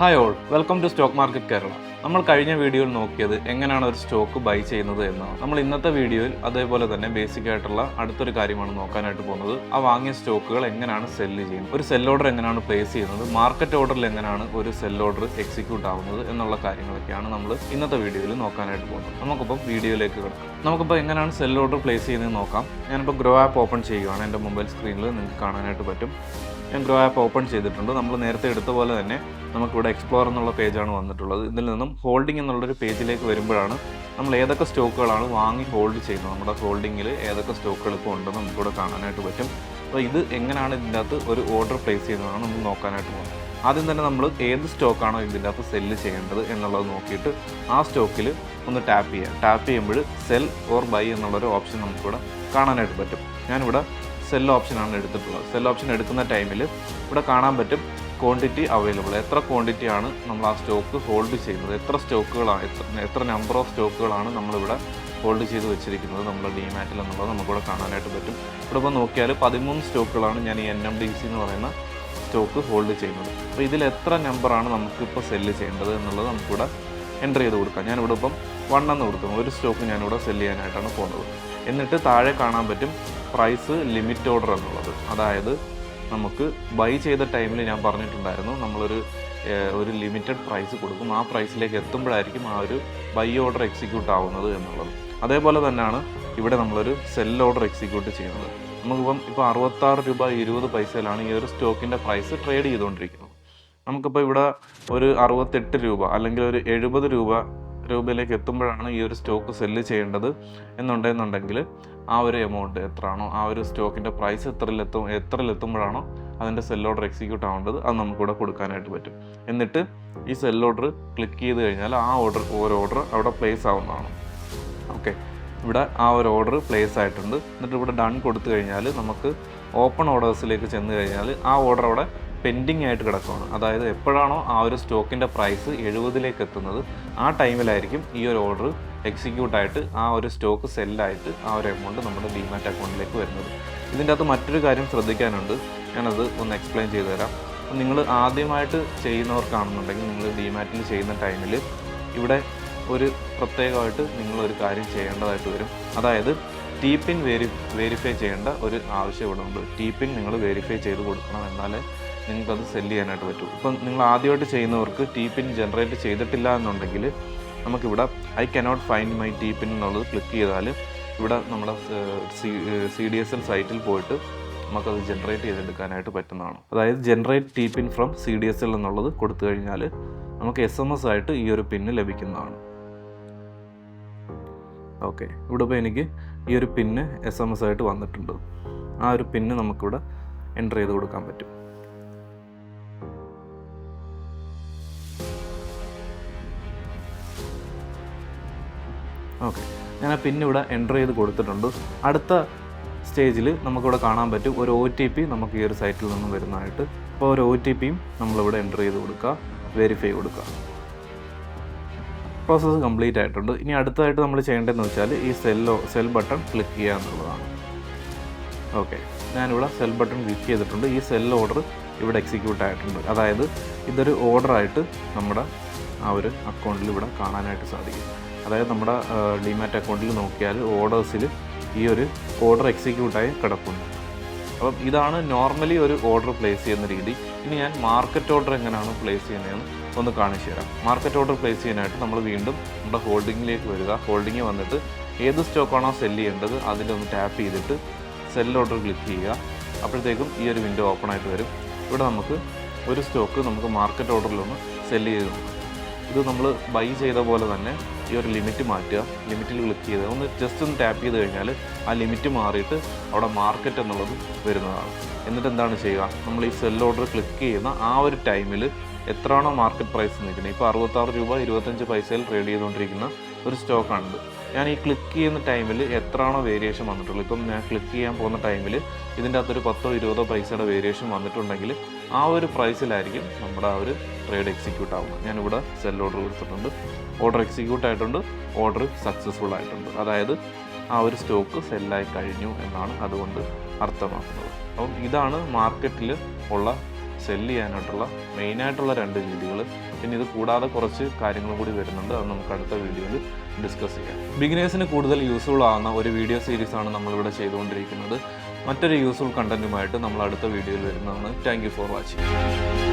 Hi all, welcome to stock market Kerala. നമ്മൾ കഴിഞ്ഞ വീഡിയോയിൽ നോക്കിയത് എങ്ങനെയാണ് ഒരു സ്റ്റോക്ക് ബൈ ചെയ്യുന്നത് എന്നാണ്. നമ്മൾ ഇന്നത്തെ വീഡിയോയിൽ അതേപോലെ തന്നെ ബേസിക് ആയിട്ടുള്ള അടുത്തൊരു കാര്യമാണ് നോക്കാനായിട്ട് പോകുന്നത്. ആ വാങ്ങിയ സ്റ്റോക്കുകൾ എങ്ങനെയാണ് സെല്ല് ചെയ്യുന്നത്, ഒരു സെൽ ഓർഡർ എങ്ങനെയാണ് പ്ലേസ് ചെയ്യുന്നത്, മാർക്കറ്റ് ഓർഡറിൽ എങ്ങനെയാണ് ഒരു സെൽ ഓർഡർ എക്സിക്യൂട്ട് ആവുന്നത് എന്നുള്ള കാര്യങ്ങളൊക്കെയാണ് നമ്മൾ ഇന്നത്തെ വീഡിയോയിൽ നോക്കാനായിട്ട് പോകുന്നത്. നമുക്കിപ്പം വീഡിയോയിലേക്ക് കിടക്കാം. നമുക്കിപ്പോൾ എങ്ങനെയാണ് സെൽ ഓർഡർ പ്ലേസ് ചെയ്യുന്നത് നോക്കാം. ഞാനിപ്പോൾ ഗ്രോ ആപ്പ് ഓപ്പൺ ചെയ്യുകയാണ്. എൻ്റെ മൊബൈൽ സ്ക്രീനിൽ നിങ്ങൾക്ക് കാണാനായിട്ട് പറ്റും. ഞാൻ ഗ്രോ ആപ്പ് ഓപ്പൺ ചെയ്തിട്ടുണ്ട്. നമ്മൾ നേരത്തെ എടുത്ത പോലെ തന്നെ നമുക്കിവിടെ എക്സ്പ്ലോർ എന്നുള്ള പേജാണ് വന്നിട്ടുള്ളത്. ഇതിൽ നിന്നും ഹോൾഡിംഗ് എന്നുള്ളൊരു പേജിലേക്ക് വരുമ്പോഴാണ് നമ്മൾ ഏതൊക്കെ സ്റ്റോക്കുകളാണ് വാങ്ങി ഹോൾഡ് ചെയ്യുന്നത്, നമ്മുടെ ഹോൾഡിങ്ങിൽ ഏതൊക്കെ സ്റ്റോക്കുകൾ ഇപ്പോൾ ഉണ്ടെന്ന് നമുക്കിവിടെ കാണാനായിട്ട് പറ്റും. അപ്പോൾ ഇത് എങ്ങനെയാണ് ഇതിൻ്റെ അകത്ത് ഒരു ഓർഡർ പ്ലേസ് ചെയ്യുന്നതാണ് നമ്മൾ നോക്കാനായിട്ട് പോകുന്നത്. ആദ്യം തന്നെ നമ്മൾ ഏത് സ്റ്റോക്കാണോ ഇതിൻ്റെ അകത്ത് സെല്ല് ചെയ്യേണ്ടത് എന്നുള്ളത് നോക്കിയിട്ട് ആ സ്റ്റോക്കിൽ ഒന്ന് ടാപ്പ് ചെയ്യുക. ടാപ്പ് ചെയ്യുമ്പോൾ സെൽ ഓർ ബൈ എന്നുള്ളൊരു ഓപ്ഷൻ നമുക്കിവിടെ കാണാനായിട്ട് പറ്റും. ഞാനിവിടെ സെൽ ഓപ്ഷനാണ് എടുത്തിട്ടുള്ളത്. സെൽ ഓപ്ഷൻ എടുക്കുന്ന ടൈമിൽ ഇവിടെ കാണാൻ പറ്റും ക്വാണ്ടിറ്റി അവൈലബിൾ, എത്ര ക്വാണ്ടിറ്റിയാണ് നമ്മൾ ആ സ്റ്റോക്ക് ഹോൾഡ് ചെയ്യുന്നത്, എത്ര സ്റ്റോക്കുകളാണ്, എത്ര നമ്പർ ഓഫ് സ്റ്റോക്കുകളാണ് നമ്മളിവിടെ ഹോൾഡ് ചെയ്ത് വെച്ചിരിക്കുന്നത് നമ്മുടെ ഡിമാറ്റിൽ എന്നുള്ളത് നമുക്കിവിടെ കാണാനായിട്ട് പറ്റും. ഇവിടെ ഇപ്പോൾ നോക്കിയാൽ 13 സ്റ്റോക്കുകളാണ് ഞാൻ ഈ NMDC എന്ന് പറയുന്ന സ്റ്റോക്ക് ഹോൾഡ് ചെയ്യുന്നത്. അപ്പോൾ ഇതിൽ എത്ര നമ്പറാണ് നമുക്കിപ്പോൾ സെല്ല് ചെയ്യേണ്ടത് എന്നുള്ളത് നമുക്കിവിടെ എൻ്റർ ചെയ്ത് കൊടുക്കാം. ഞാനിവിടെ ഇപ്പം 1 എന്ന് കൊടുക്കുന്നു. ഒരു സ്റ്റോക്ക് ഞാനിവിടെ സെല്ല് ചെയ്യാനായിട്ടാണ് പോകുന്നത്. എന്നിട്ട് താഴെ കാണാൻ പറ്റും പ്രൈസ് ലിമിറ്റ് ഓർഡർ എന്നുള്ളത്. അതായത് നമുക്ക് ബൈ ചെയ്ത ടൈമിൽ ഞാൻ പറഞ്ഞിട്ടുണ്ടായിരുന്നു നമ്മളൊരു ലിമിറ്റഡ് പ്രൈസ് കൊടുക്കും. ആ പ്രൈസിലേക്ക് എത്തുമ്പോഴായിരിക്കും ആ ഒരു ബൈ ഓർഡർ എക്സിക്യൂട്ട് ആവുന്നത് എന്നുള്ളത്. അതേപോലെ തന്നെയാണ് ഇവിടെ നമ്മളൊരു സെൽ ഓർഡർ എക്സിക്യൂട്ട് ചെയ്യുന്നത്. നമുക്കിപ്പം ഇപ്പോൾ 66 രൂപ 20 പൈസയിലാണ് ഈ ഒരു സ്റ്റോക്കിൻ്റെ പ്രൈസ് ട്രേഡ് ചെയ്തുകൊണ്ടിരിക്കുന്നത്. നമുക്കിപ്പോൾ ഇവിടെ ഒരു 68 രൂപ അല്ലെങ്കിൽ ഒരു 70 രൂപയിലേക്ക് എത്തുമ്പോഴാണ് ഈ ഒരു സ്റ്റോക്ക് സെല്ല് ചെയ്യേണ്ടത് എന്നുണ്ടെന്നുണ്ടെങ്കിൽ ആ ഒരു എമൗണ്ട് എത്രയാണോ, ആ ഒരു സ്റ്റോക്കിൻ്റെ പ്രൈസ് എത്രയിലെത്തുമ്പോഴാണോ അതിൻ്റെ സെൽ ഓർഡർ എക്സിക്യൂട്ട് ആവേണ്ടത് അത് നമുക്കിവിടെ കൊടുക്കാനായിട്ട് പറ്റും. എന്നിട്ട് ഈ സെൽ ഓർഡർ ക്ലിക്ക് ചെയ്ത് കഴിഞ്ഞാൽ ആ ഓരോ ഓർഡർ അവിടെ പ്ലേസ് ആവുന്നതാണ്. ഓക്കെ, ഇവിടെ ആ ഒരു ഓർഡർ പ്ലേസ് ആയിട്ടുണ്ട്. എന്നിട്ട് ഇവിടെ ഡൺ കൊടുത്തു കഴിഞ്ഞാൽ നമുക്ക് ഓപ്പൺ ഓർഡേഴ്സിലേക്ക് ചെന്ന് കഴിഞ്ഞാൽ ആ ഓർഡർ അവിടെ പെൻഡിങ് ആയിട്ട് കിടക്കുകയാണ്. അതായത് എപ്പോഴാണോ ആ ഒരു സ്റ്റോക്കിൻ്റെ പ്രൈസ് 70ലേക്ക് എത്തുന്നത് ആ ടൈമിലായിരിക്കും ഈ ഒരു ഓർഡർ എക്സിക്യൂട്ടായിട്ട് ആ ഒരു സ്റ്റോക്ക് സെല്ലായിട്ട് ആ ഒരു എമൗണ്ട് നമ്മുടെ ഡിമാറ്റ് അക്കൗണ്ടിലേക്ക് വരുന്നത്. ഇതിൻ്റെ അകത്ത് മറ്റൊരു കാര്യം ശ്രദ്ധിക്കാനുണ്ട്. ഞാനത് ഒന്ന് എക്സ്പ്ലെയിൻ ചെയ്തു തരാം. നിങ്ങൾ ആദ്യമായിട്ട് ചെയ്യുന്നവർക്കാണെന്നുണ്ടെങ്കിൽ നിങ്ങൾ ഡിമാറ്റിൽ ചെയ്യുന്ന ടൈമിൽ ഇവിടെ ഒരു പ്രത്യേകമായിട്ട് നിങ്ങളൊരു കാര്യം ചെയ്യേണ്ടതായിട്ട് വരും. അതായത് TPIN വെരിഫൈ ചെയ്യേണ്ട ഒരു ആവശ്യം ഇവിടെ ഉണ്ട്. TPIN നിങ്ങൾ വെരിഫൈ ചെയ്ത് കൊടുക്കണം, എന്നാലേ നിങ്ങൾക്കത് സെല്ല് ചെയ്യാനായിട്ട് പറ്റും. ഇപ്പം നിങ്ങൾ ആദ്യമായിട്ട് ചെയ്യുന്നവർക്ക് TPIN ജനറേറ്റ് ചെയ്തിട്ടില്ല എന്നുണ്ടെങ്കിൽ നമുക്കിവിടെ I cannot find my TPIN എന്നുള്ളത് ക്ലിക്ക് ചെയ്താൽ ഇവിടെ നമ്മുടെ CDSL സൈറ്റിൽ പോയിട്ട് നമുക്കത് ജനറേറ്റ് ചെയ്തെടുക്കാനായിട്ട് പറ്റുന്നതാണ്. അതായത് ജനറേറ്റ് TPIN ഫ്രം CDSL എന്നുള്ളത് കൊടുത്തു കഴിഞ്ഞാൽ നമുക്ക് SMS ആയിട്ട് ഈ ഒരു പിന്ന് ലഭിക്കുന്നതാണ്. ഓക്കെ, ഇവിടെ ഇപ്പോൾ എനിക്ക് ഈ ഒരു പിന്ന് SMS ആയിട്ട് വന്നിട്ടുണ്ട്. ആ ഒരു പിന്ന് നമുക്കിവിടെ എൻ്റർ ചെയ്ത് കൊടുക്കാൻ പറ്റും. ഓക്കെ, ഞാൻ ആ പിൻ ഇവിടെ എൻ്റർ ചെയ്ത് കൊടുത്തിട്ടുണ്ട്. അടുത്ത സ്റ്റേജിൽ നമുക്കിവിടെ കാണാൻ പറ്റും ഒരു OTP നമുക്ക് ഈ ഒരു സൈറ്റിൽ നിന്നും വരുന്നതായിട്ട്. അപ്പോൾ ഒരു OTPയും നമ്മളിവിടെ എൻ്റർ ചെയ്ത് കൊടുക്കുക, വെരിഫൈ കൊടുക്കുക. പ്രോസസ്സ് കംപ്ലീറ്റ് ആയിട്ടുണ്ട്. ഇനി അടുത്തതായിട്ട് നമ്മൾ ചെയ്യേണ്ടതെന്ന് വെച്ചാൽ ഈ സെൽ ബട്ടൺ ക്ലിക്ക് ചെയ്യുക എന്നുള്ളതാണ്. ഓക്കെ, ഞാനിവിടെ സെൽ ബട്ടൺ ക്ലിക്ക് ചെയ്തിട്ടുണ്ട്. ഈ സെൽ ഓർഡർ ഇവിടെ എക്സിക്യൂട്ട് ആയിട്ടുണ്ട്. അതായത് ഇതൊരു ഓർഡറായിട്ട് നമ്മുടെ ആ ഒരു അക്കൗണ്ടിൽ ഇവിടെ കാണാനായിട്ട് സാധിക്കും. അതായത് നമ്മുടെ ഡിമാറ്റ് അക്കൗണ്ടിൽ നോക്കിയാൽ ഓർഡേഴ്സിൽ ഈ ഒരു ഓർഡർ എക്സിക്യൂട്ടായി കിടക്കുന്നു. അപ്പം ഇതാണ് നോർമലി ഒരു ഓർഡർ പ്ലേസ് ചെയ്യുന്ന രീതി. ഇനി ഞാൻ മാർക്കറ്റ് ഓർഡർ എങ്ങനെയാണ് പ്ലേസ് ചെയ്യുന്നതെന്ന് ഒന്ന് കാണിച്ചു തരാം. മാർക്കറ്റ് ഓർഡർ പ്ലേസ് ചെയ്യാനായിട്ട് നമ്മൾ വീണ്ടും നമ്മുടെ ഹോൾഡിങ്ങിലേക്ക് വരിക. ഹോൾഡിങ്ങിൽ വന്നിട്ട് ഏത് സ്റ്റോക്കാണോ സെല്ല് ചെയ്യേണ്ടത് അതിലൊന്ന് ടാപ്പ് ചെയ്തിട്ട് സെൽ ഓർഡർ ക്ലിക്ക് ചെയ്യുക. അപ്പോഴത്തേക്കും ഈ ഒരു വിൻഡോ ഓപ്പൺ ആയിട്ട് വരും. ഇവിടെ നമുക്ക് ഒരു സ്റ്റോക്ക് നമുക്ക് മാർക്കറ്റ് ഓർഡറിലൊന്ന് സെല്ല് ചെയ്ത് നോക്കാം. ഇത് നമ്മൾ ബൈ ചെയ്ത പോലെ തന്നെ ഈ ഒരു ലിമിറ്റ് മാറ്റുക. ലിമിറ്റിൽ ക്ലിക്ക് ചെയ്ത് ജസ്റ്റ് ഒന്ന് ടാപ്പ് ചെയ്ത് കഴിഞ്ഞാൽ ആ ലിമിറ്റ് മാറിയിട്ട് അവിടെ മാർക്കറ്റ് എന്നുള്ളത് വരുന്നതാണ്. എന്നിട്ട് എന്താണ് ചെയ്യുക, നമ്മൾ ഈ സെൽ ഓർഡർ ക്ലിക്ക് ചെയ്യുന്ന ആ ഒരു ടൈമിൽ എത്രയാണോ മാർക്കറ്റ് പ്രൈസ് നിൽക്കുന്നത്, ഇപ്പോൾ 66 രൂപ 25 പൈസയിൽ ട്രേഡ് ചെയ്തുകൊണ്ടിരിക്കുന്ന ഒരു സ്റ്റോക്കാണിത്. ഞാൻ ഈ ക്ലിക്ക് ചെയ്യുന്ന ടൈമിൽ എത്രയാണോ വേരിയേഷൻ വന്നിട്ടുള്ളത്, ഇപ്പം ഞാൻ ക്ലിക്ക് ചെയ്യാൻ പോകുന്ന ടൈമിൽ ഇതിൻ്റെ അകത്തൊരു 10-20 പൈസയുടെ വേരിയേഷൻ വന്നിട്ടുണ്ടെങ്കിൽ ആ ഒരു പ്രൈസിലായിരിക്കും നമ്മുടെ ആ ഒരു ട്രേഡ് എക്സിക്യൂട്ട് ആവുന്നത്. ഞാനിവിടെ സെൽ ഓർഡർ കൊടുത്തിട്ടുണ്ട്, ഓർഡർ എക്സിക്യൂട്ട് ആയിട്ടുണ്ട്, ഓർഡർ സക്സസ്ഫുൾ ആയിട്ടുണ്ട്. അതായത് ആ ഒരു സ്റ്റോക്ക് സെല്ലായി കഴിഞ്ഞു എന്നാണ് അതുകൊണ്ട് അർത്ഥമാക്കുന്നത്. അപ്പം ഇതാണ് മാർക്കറ്റിൽ ഉള്ള സെല്ല് ചെയ്യാനായിട്ടുള്ള മെയിനായിട്ടുള്ള 2 രീതികൾ. പിന്നെ ഇത് കൂടാതെ കുറച്ച് കാര്യങ്ങളും കൂടി വരുന്നുണ്ട്. അത് നമുക്ക് അടുത്ത വീഡിയോയിൽ ഡിസ്കസ് ചെയ്യാം. ബിഗിനേഴ്സിന് കൂടുതൽ യൂസ്ഫുൾ ആവുന്ന ഒരു വീഡിയോ സീരീസാണ് നമ്മളിവിടെ ചെയ്തുകൊണ്ടിരിക്കുന്നത്. മറ്റൊരു യൂസ്ഫുൾ കണ്ടന്റുമായിട്ട് നമ്മൾ അടുത്ത വീഡിയോയിൽ വരുന്നതാണ്. Thank you for watching.